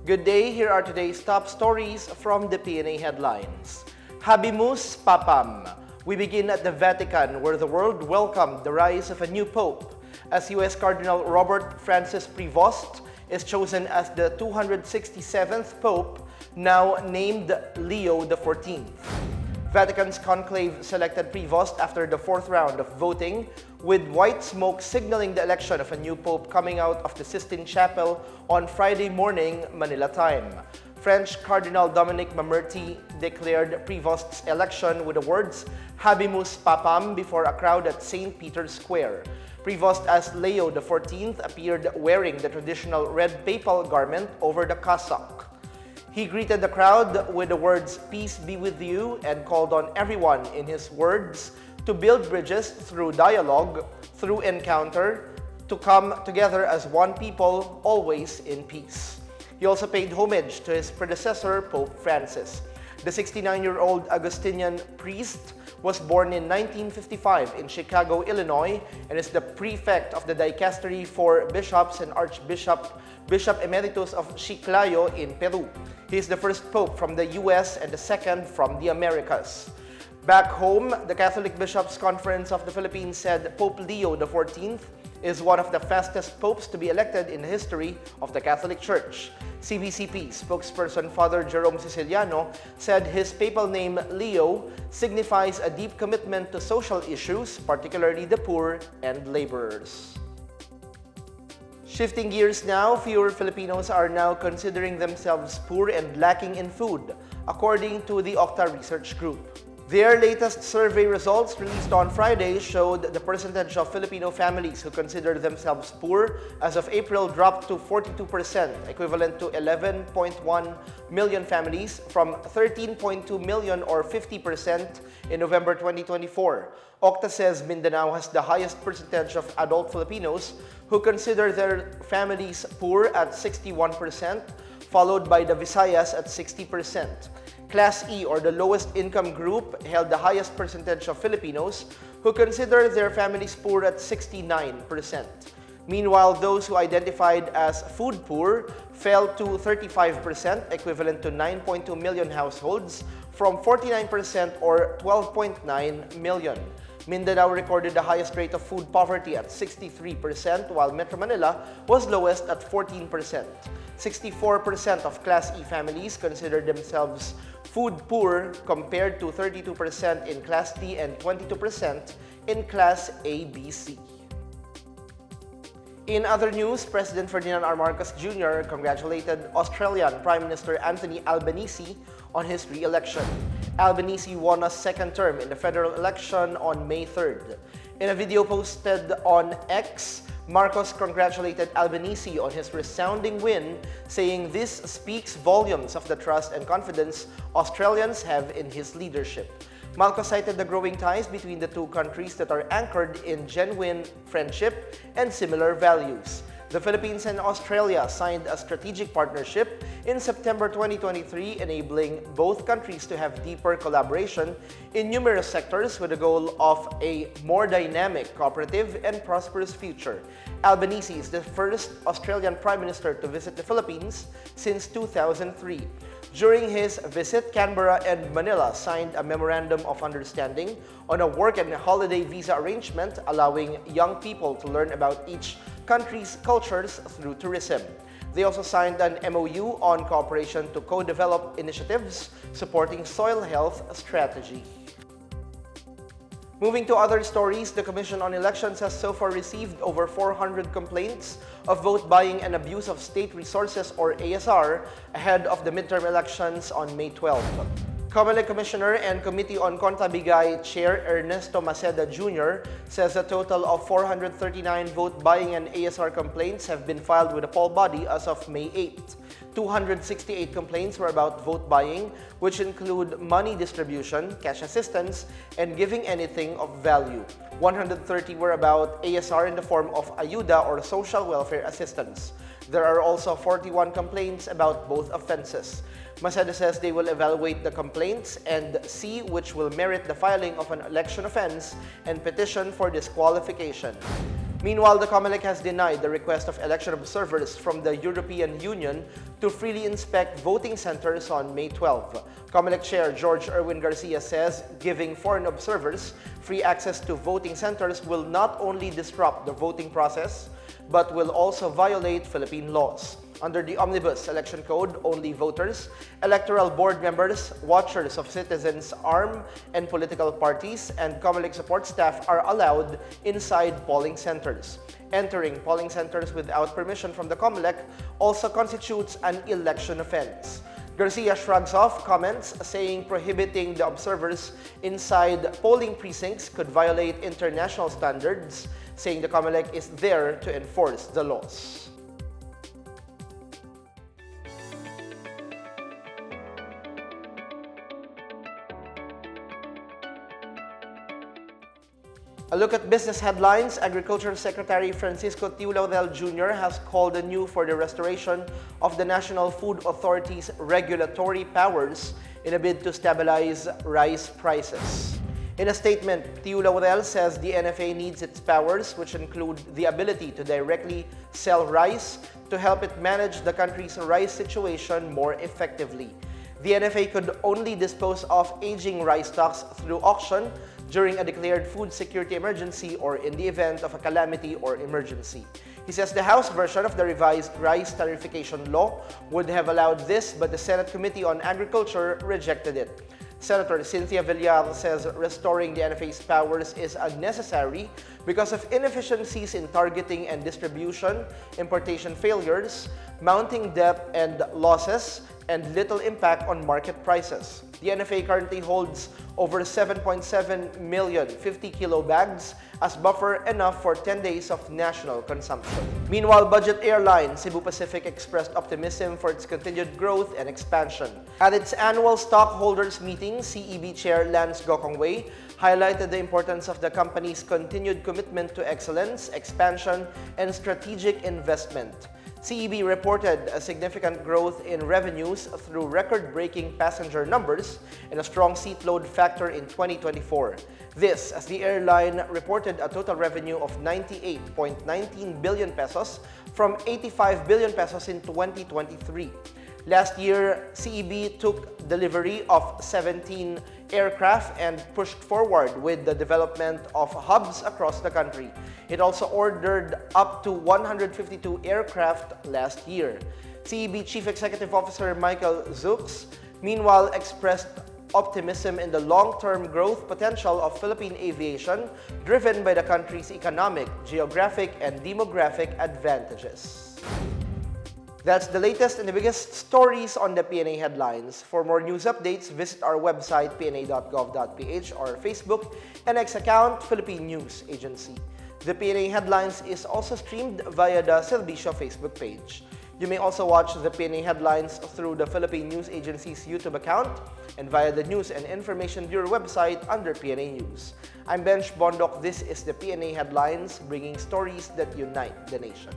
Good day, here are today's top stories from the Pna Headlines. Habemus Papam. We begin at the Vatican, where the world welcomed the rise of a new pope, as U.S. Cardinal Robert Francis Prevost is chosen as the 267th pope, now named Leo XIV. Vatican's conclave selected Prevost after the fourth round of voting, with white smoke signaling the election of a new pope coming out of the Sistine Chapel on Friday morning, Manila time. French Cardinal Dominic Mamerti declared Prevost's election with the words Habemus Papam before a crowd at St. Peter's Square. Prevost as Leo XIV appeared wearing the traditional red papal garment over the cassock. He greeted the crowd with the words, "Peace be with you," and called on everyone, in his words, to build bridges through dialogue, through encounter, to come together as one people, always in peace. He also paid homage to his predecessor, Pope Francis. The 69-year-old Augustinian priest was born in 1955 in Chicago, Illinois, and is the prefect of the dicastery for bishops and Bishop Emeritus of Chiclayo in Peru. He is the first pope from the U.S. and the second from the Americas. Back home, the Catholic Bishops' Conference of the Philippines said Pope Leo XIV is one of the fastest popes to be elected in the history of the Catholic Church. CBCP spokesperson Father Jerome Siciliano said his papal name Leo signifies a deep commitment to social issues, particularly the poor and laborers. Shifting gears now, fewer Filipinos are now considering themselves poor and lacking in food, according to the OCTA Research Group. Their latest survey results, released on Friday, showed the percentage of Filipino families who consider themselves poor as of April dropped to 42%, equivalent to 11.1 million families, from 13.2 million or 50% in November 2024. OCTA says Mindanao has the highest percentage of adult Filipinos who consider their families poor at 61%, followed by the Visayas at 60%. Class E, or the lowest income group, held the highest percentage of Filipinos who consider their families poor at 69%. Meanwhile, those who identified as food poor fell to 35%, equivalent to 9.2 million households, from 49% or 12.9 million. Mindanao recorded the highest rate of food poverty at 63%, while Metro Manila was lowest at 14%. 64% of Class E families consider themselves food poor, compared to 32% in Class D and 22% in Class ABC. In other news, President Ferdinand R. Marcos Jr. congratulated Australian Prime Minister Anthony Albanese on his re-election. Albanese won a second term in the federal election on May 3rd. In a video posted on X, Marcos congratulated Albanese on his resounding win, saying this speaks volumes of the trust and confidence Australians have in his leadership. Marcos cited the growing ties between the two countries that are anchored in genuine friendship and similar values. The Philippines and Australia signed a strategic partnership in September 2023, enabling both countries to have deeper collaboration in numerous sectors with the goal of a more dynamic, cooperative, and prosperous future. Albanese is the first Australian Prime Minister to visit the Philippines since 2003. During his visit, Canberra and Manila signed a memorandum of understanding on a work and holiday visa arrangement, allowing young people to learn about each country's cultures through tourism. They also signed an MOU on cooperation to co-develop initiatives supporting soil health strategy. Moving to other stories, the Commission on Elections has so far received over 400 complaints of vote buying and abuse of state resources, or ASR, ahead of the midterm elections on May 12. Comelec Commissioner and Committee on Contabigay Chair Ernesto Maceda Jr. says a total of 439 vote buying and ASR complaints have been filed with the poll body as of May 8. 268 complaints were about vote buying, which include money distribution, cash assistance, and giving anything of value. 130 were about ASR in the form of ayuda or social welfare assistance. There are also 41 complaints about both offenses. Maceda says they will evaluate the complaints and see which will merit the filing of an election offense and petition for disqualification. Meanwhile, the Comelec has denied the request of election observers from the European Union to freely inspect voting centers on May 12. Comelec Chair George Erwin Garcia says giving foreign observers free access to voting centers will not only disrupt the voting process, but will also violate Philippine laws. Under the Omnibus Election Code, only voters, electoral board members, watchers of citizens' arm and political parties, and Comelec support staff are allowed inside polling centers. Entering polling centers without permission from the Comelec also constitutes an election offense. Garcia shrugs off comments saying prohibiting the observers inside polling precincts could violate international standards, saying the Comelec is there to enforce the laws. A look at business headlines. Agriculture Secretary Francisco Tiu Laurel Jr. has called anew for the restoration of the National Food Authority's regulatory powers in a bid to stabilize rice prices. In a statement, Tiu Laurel says the NFA needs its powers, which include the ability to directly sell rice, to help it manage the country's rice situation more effectively. The NFA could only dispose of aging rice stocks through auction during a declared food security emergency or in the event of a calamity or emergency. He says the House version of the revised rice tariffication law would have allowed this, but the Senate Committee on Agriculture rejected it. Senator Cynthia Villar says restoring the NFA's powers is unnecessary because of inefficiencies in targeting and distribution, importation failures, mounting debt and losses, and little impact on market prices. The NFA currently holds over 7.7 million 50-kilo bags as buffer enough for 10 days of national consumption. Meanwhile, budget airline Cebu Pacific expressed optimism for its continued growth and expansion. At its annual stockholders meeting, CEB Chair Lance Gokongwei highlighted the importance of the company's continued commitment to excellence, expansion, and strategic investment. CEB reported a significant growth in revenues through record-breaking passenger numbers and a strong seat load factor in 2024. This, as the airline reported a total revenue of 98.19 billion pesos from 85 billion pesos in 2023. Last year, CEB took delivery of 17 aircraft and pushed forward with the development of hubs across the country. It also ordered up to 152 aircraft last year. CEB Chief Executive Officer Michael Zux, meanwhile, expressed optimism in the long-term growth potential of Philippine aviation, driven by the country's economic, geographic, and demographic advantages. That's the latest and the biggest stories on the PNA headlines. For more news updates, visit our website pna.gov.ph or Facebook and X account Philippine News Agency. The PNA headlines is also streamed via the Servicio Facebook page. You may also watch the PNA headlines through the Philippine News Agency's YouTube account and via the News and Information Bureau website under PNA News. I'm Benj Bondok. This is the PNA headlines, bringing stories that unite the nation.